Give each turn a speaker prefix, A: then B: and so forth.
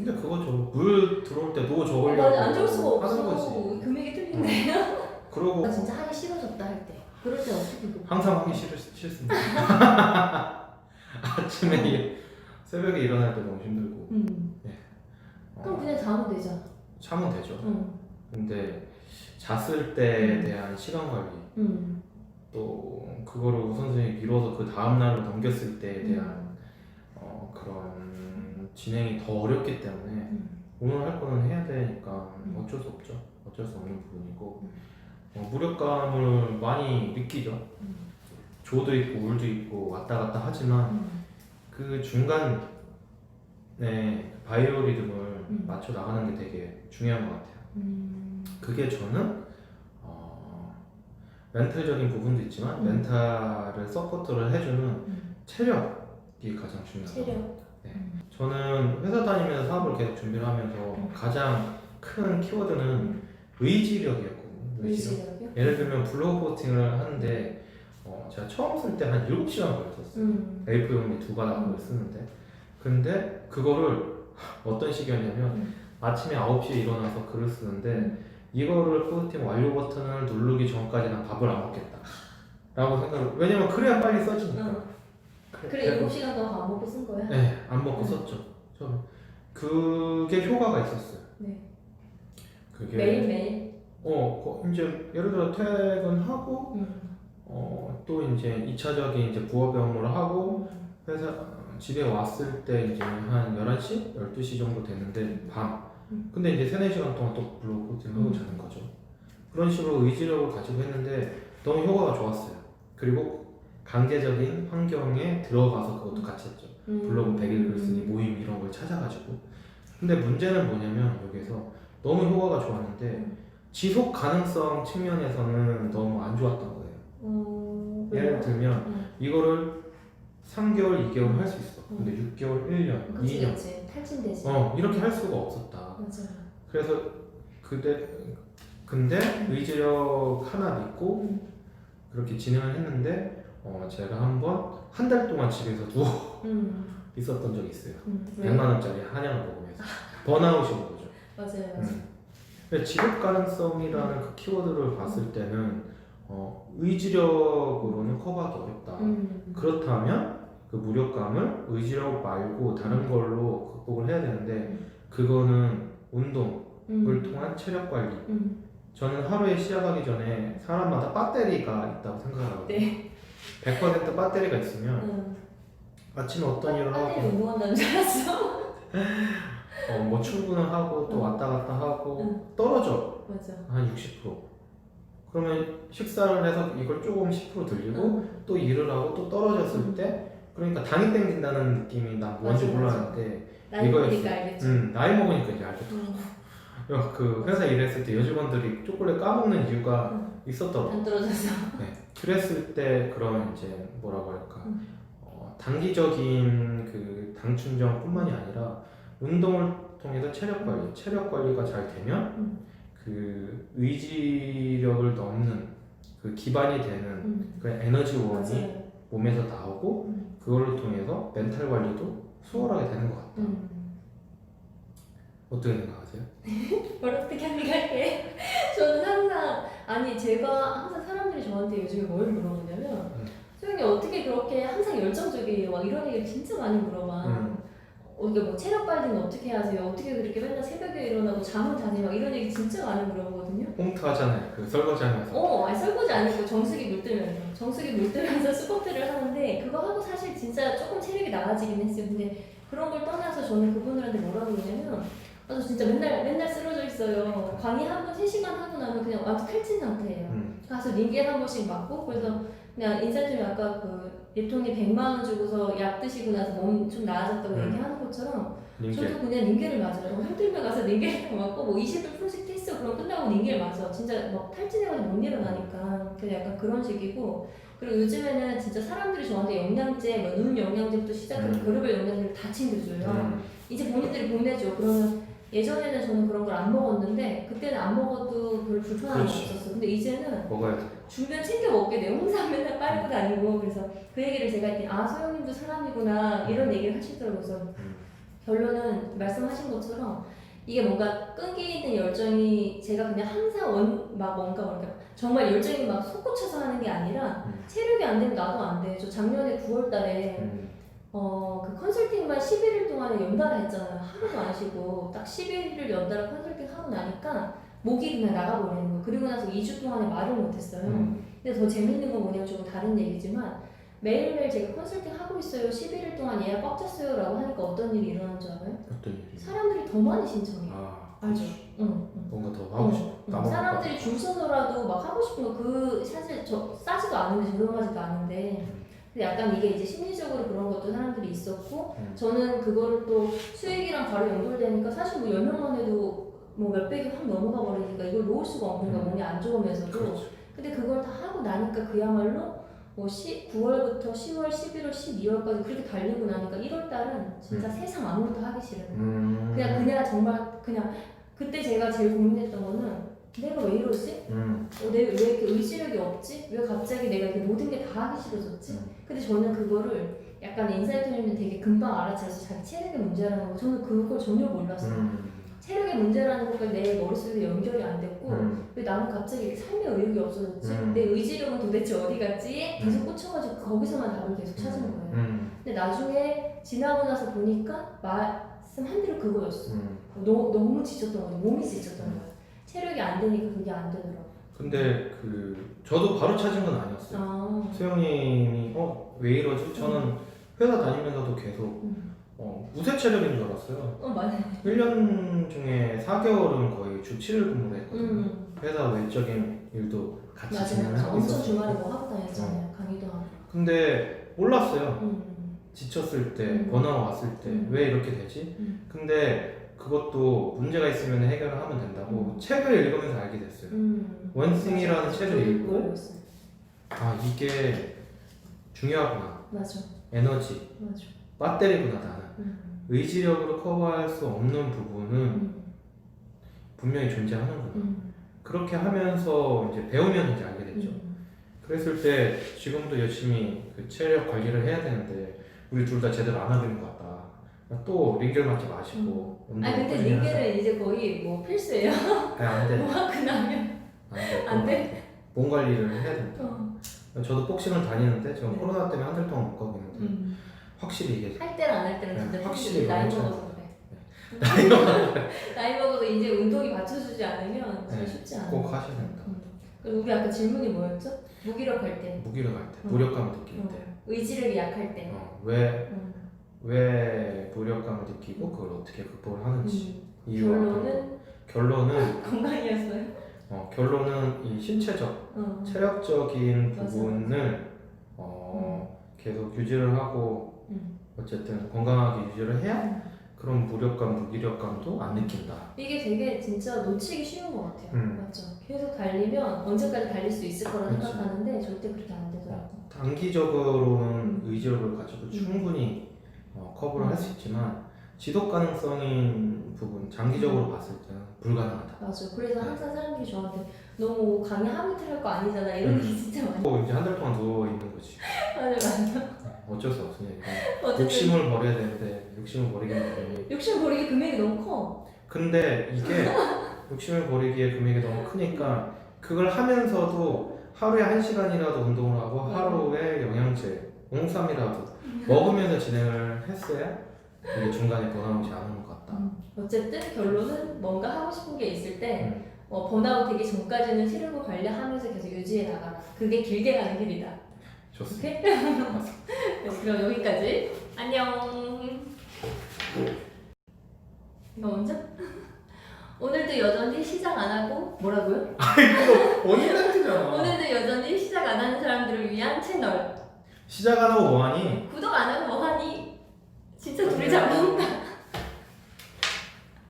A: 근데 그거죠. 물 들어올 때 노 적으려고
B: 맞아, 안 좋을 수가
A: 하는
B: 없어.
A: 거지.
B: 금액이 틀린데요.
A: 그러고
B: 나 진짜 하기 싫어졌다 할 때. 그럴 때 어떻게 그?
A: 항상 하기 싫습니다. 아침에 새벽에 일어날 때 너무 힘들고. 네.
B: 그럼 그냥 자면 되잖아.
A: 참으면 되죠.
B: 응.
A: 근데 잤을 때에 대한 시간 관리, 또 그거를 우선순위 미뤄서 그 다음 날로 넘겼을 때에 대한 그런 진행이 더 어렵기 때문에 오늘 할 거는 해야 되니까 어쩔 수 없죠. 어쩔 수 없는 부분이고 무력감을 많이 느끼죠. 조도 있고 울도 있고 왔다 갔다 하지만 그 중간에 바이오리듬을 맞춰 나가는 게 되게 중요한 것 같아요. 그게 저는 멘탈적인 부분도 있지만 멘탈을 서포트를 해주는 체력이 가장 중요하다.
B: 체력.
A: 네. 저는 회사 다니면서 사업을 계속 준비를 하면서 가장 큰 키워드는 의지력이었거든요.
B: 의지력이요?
A: 예를 들면 블로그 포스팅을 하는데 제가 처음 쓸 때 한 7시간 걸렸었어요. A4 용지 2가닥을 쓰는데 근데 그거를 어떤 식이었냐면 아침에 9시에 일어나서 글을 쓰는데 이거를 포스팅 완료 버튼을 누르기 전까지 난 밥을 안 먹겠다 라고 생각을 왜냐면 그래야 빨리 써지니까
B: 그래 7시간 동안 밥 먹고 쓴 거야?
A: 네, 안 먹고 썼죠. 저는 그게 효과가 있었어요.
B: 네.
A: 그게
B: 매일매일?
A: 이제 예를 들어 퇴근하고 또 이제 2차적인 이제 부업 업무를 하고 회사 집에 왔을 때 이제 한 11시? 12시 정도 됐는데 밤 근데 이제 3, 4시간 동안 또 블로그 포스팅을 하고 자는 거죠. 그런 식으로 의지력을 가지고 했는데 너무 효과가 좋았어요. 그리고 강제적인 환경에 들어가서 그것도 같이 했죠. 블로그 100일 글 쓰기 모임 이런 걸 찾아가지고 근데 문제는 뭐냐면 여기서 너무 효과가 좋았는데 지속 가능성 측면에서는 너무 안 좋았던 거예요. 예를 들면 이거를 3개월, 2개월 할 수 있어. 근데 6개월, 1년,
B: 그치,
A: 2년
B: 그치. 탈진되지.
A: 이렇게 할 수가 없었다.
B: 맞아.
A: 그래서 근데 의지력 하나 믿고 그렇게 진행을 했는데 제가 한 달 동안 집에서 누워 있었던 적이 있어요. 100만 원짜리 한약을 먹으면서 번아웃이 온 거죠.
B: 맞아요.
A: 근데 지속 가능성이라는 그 키워드를 봤을 때는 의지력으로는 커버하기 어렵다. 그렇다면 그 무력감을 의지력 말고 다른 걸로 극복을 해야 되는데 그거는 운동을 통한 체력 관리. 저는 하루에 시작하기 전에 사람마다 배터리가 있다고 생각하거든요.
B: 네.
A: 100% 배터리가 있으면 아침에 어떤 일을
B: 배터리
A: 하고
B: 운동한다는 줄 알았어.
A: 뭐 출근을 하고 또 왔다 갔다 하고 떨어져.
B: 맞아.
A: 한 60%. 그러면 식사를 해서 이걸 조금 10% 들리고 또 일을 하고 또 떨어졌을 때 그러니까 당이 땡긴다는 느낌이 난 뭔지
B: 맞아,
A: 몰랐는데
B: 나이
A: 이거였어.
B: 먹으니까 알겠죠.
A: 나이 먹으니까 이제 알겠더라고. 그 회사 일했을 때 여직원들이 초콜릿 까먹는 이유가 있었더라고.
B: 안 떨어져서.
A: 네. 그랬을 때 그런 이제 뭐라고 할까 단기적인 그 당 충전뿐만이 아니라 운동을 통해서 체력 관리가 잘 되면 그 의지력을 넘는 그 기반이 되는 그 에너지원이 몸에서 나오고 그걸로 통해서 멘탈 관리도 수월하게 되는 것 같다. 어떻게 생각하세요?
B: 어떻게 할게? 저는 항상 제가 항상 사람들이 저한테 요즘에 뭘 물어보냐면 소영이 어떻게 그렇게 항상 열정적이에요? 막 이런 얘기를 진짜 많이 물어봐. 이게 뭐 체력 관리는 어떻게 하세요? 어떻게 그렇게 맨날 새벽에 일어나고 잠을 자세요? 막 이런 얘기 진짜 많이 물어보거든요.
A: 홈트 하잖아요. 그 설거지 하면서.
B: 설거지 아니고 정수기 물 뜨면서 스쿼트를 하는데 그거 하고 사실 진짜 조금 체력이 나아지긴 했어요. 근데 그런 걸 떠나서 저는 그분들한테 뭐라고 그러냐면 저 진짜 맨날 쓰러져 있어요. 강의 한 번 3시간 하고 나면 그냥 완전 탈진 상태예요. 가서 링겔 한 번씩 맞고 그래서 그냥 인사팀이 아까 그 예통이 100만 원 주고서 약 드시고 나서 몸 좀 나아졌다고 얘기하는 것처럼 저도 그냥 링겔을 맞아요. 힘들면 가서 링겔 맞고 뭐 20일 프로젝트 했어 그럼 끝나고 링겔 맞아. 진짜 막 탈진해가지고 못 일어나니까 그냥 약간 그런 식이고 그리고 요즘에는 진짜 사람들이 저한테 영양제, 뭐 눈 영양제부터 시작해서 별의별 영양제를 다 챙겨줘요. 이제 본인들이 보내줘. 그러면 예전에는 저는 그런 걸 안 먹었는데 그때는 안 먹어도 별 불편함이 없었어. 근데 이제는
A: 먹어야 돼.
B: 주변 챙겨 먹게 돼. 홍삼 맨날 빨고 다니고 그래서 그 얘기를 제가 했더니 소영님도 사람이구나 이런 얘기를 하시더라고요. 그래서 결론은 말씀하신 것처럼 이게 뭔가 끈기 있는 열정이 제가 그냥 항상 막 뭔가 정말 열정이 막 솟구쳐서 하는 게 아니라 체력이 안 되면 나도 안 돼. 저 작년에 9월 달에 그 컨설팅만 11일 동안에 연달아 했잖아요. 하루도 안 쉬고 딱 11일을 연달아 컨설팅 하고 나니까 목이 그냥 나가버리는 거예요. 그리고 나서 2주 동안에 말을 못했어요. 근데 더 재밌는 건 뭐냐면 조금 다른 얘기지만 매일매일 제가 컨설팅 하고 있어요. 11일 동안 예약 꽉 찼어요 라고 하니까 어떤 일이 일어나는 줄 알아요?
A: 어떤 일이?
B: 사람들이 더 많이 신청해요. 알죠? 응.
A: 뭔가 더 하고 싶어.
B: 사람들이 줄 서서라도 막 하고 싶은 거 그 사실 싸지도 않은데 저렴하지도 않은데 근데 약간 이게 이제 심리적으로 그런 것도 사람들이 있었고 저는 그거를 또 수익이랑 바로 연결되니까 사실 뭐 10명만 해도 뭐 몇백이 확 넘어가 버리니까 이걸 놓을 수가 없는 거야. 몸이 안 좋으면서도.
A: 그렇죠.
B: 근데 그걸 다 하고 나니까 그야말로 뭐 9월부터 10월, 11월, 12월까지 그렇게 달리고 나니까 1월 달은 진짜 세상 아무것도 하기 싫은 거야. 그냥 정말 그냥 그때 제가 제일 고민했던 거는 내가 왜 이러지? 내가 왜 이렇게 의지력이 없지? 왜 갑자기 내가 이렇게 모든 게 다 하기 싫어졌지? 근데 저는 그거를 약간 인사이트님은 되게 금방 알아차려서 자기 체력의 문제라는 거 저는 그걸 전혀 몰랐어요. 체력의 문제라는 것과 내 머릿속에 연결이 안 됐고 왜 나는 갑자기 이렇게 삶의 의욕이 없어졌지? 내 의지력은 도대체 어디 갔지? 계속 꽂혀가지고 거기서만 답을 계속 찾은 거예요. 근데 나중에 지나고 나서 보니까 말씀한 대로 그거였어. 너무 지쳤던 거죠. 몸이 지쳤던 거예요. 체력이 안 되니까 그게 안 되더라고요.
A: 근데 저도 바로 찾은 건 아니었어요. 수영님이 왜 이러지? 저는 회사 다니면서도 계속 무쇠 체력인 줄 알았어요.
B: 맞아요.
A: 1년 중에 4개월은 거의 주 7일 근무를 했거든요. 회사 외적인 일도 같이 진행을 하고
B: 엄청
A: 있었고.
B: 주말에 뭐 하고 다녔잖아요. 강의도 하고.
A: 근데 몰랐어요. 지쳤을 때, 번아웃 왔을 때 왜 이렇게 되지? 근데 그것도 문제가 있으면 해결을 하면 된다고 책을 읽으면서 알게 됐어요. 원싱이라는 책을 읽고 이게 중요하구나.
B: 맞아.
A: 에너지,
B: 맞아.
A: 배터리구나 나는. 의지력으로 커버할 수 없는 부분은 분명히 존재하는구나. 그렇게 하면서 이제 배우면 이제 알게 됐죠. 그랬을 때 지금도 열심히 그 체력 관리를 해야 되는데 우리 둘 다 제대로 안 하고 있는 것 같다. 또 링겔 맞지 마시고.
B: 근데 링겔은 이제 거의 뭐 필수예요.
A: 안 돼.
B: 뭐 하고 나면 안 돼?
A: 몸 관리를 해야 된다. 저도 복싱을 다니는데 지금 코로나 때문에 한 달 동안 못 가고 있는데 확실히 이게
B: 할 때랑 안 할 때랑 진짜
A: 확실히
B: 나이
A: 너무
B: 먹어서 그래. 나이 먹어서 이제 운동이 받쳐주지 않으면 진짜 쉽지 않아.
A: 꼭 하셔야 된다.
B: 그리고 우리 아까 질문이 뭐였죠? 무기력할 때.
A: 무기력할 때, 무력감을 느낄 때.
B: 의지력이 약할 때.
A: 왜 무력감을 느끼고 그걸 어떻게 극복을 하는지.
B: 결론은 건강이었어요.
A: 결론은 이 신체적, 체력적인 부분을 계속 유지를 하고 어쨌든 건강하게 유지를 해야 그런 무력감, 무기력감도 안 느낀다.
B: 이게 되게 진짜 놓치기 쉬운 것 같아요. 맞죠? 계속 달리면 언제까지 달릴 수 있을 거라 생각하는데 절대 그렇게 안 되더라고요.
A: 단기적으로는 의지력을 가지고 충분히 커버를 할 수 있지만 지속 가능성인 부분, 장기적으로 봤을 때는 불가능하다.
B: 맞아. 그래서 항상 사람들이 저한테 너무 강의 하루 이틀 할 거 아니잖아 이런 얘기 진짜 많이.
A: 이제 한 달 동안 누워 있는 거지.
B: 맞아.
A: 어쩔 수 없으니까. 욕심을 버려야 되는데 욕심을 버리기는
B: 욕심 버리기 금액이 너무 커.
A: 근데 이게 욕심을 버리기에 금액이 너무 크니까 그걸 하면서도 하루에 1시간이라도 운동을 하고 하루에 영양제, 홍삼이라도 먹으면서 진행을 했어야 이게 중간에 번아웃이 안 오는 것 같다.
B: 어쨌든 결론은 뭔가 하고 싶은 게 있을 때 번아웃 되기 전까지는 체력을 관리하면서 계속 유지해 나가라. 그게 길게 가는 길이다.
A: 좋습니다.
B: 네, 그럼 여기까지. 안녕. 이거 먼저? 오늘도 여전히 시작 안 하고 뭐라고요?
A: 이거 원인 멘트잖아.
B: 오늘도 여전히 시작 안 하는 사람들을 위한 채널.
A: 시작 안 하고 뭐하니?
B: 구독 안 하고 뭐하니? 진짜 둘이 잘 먹는다.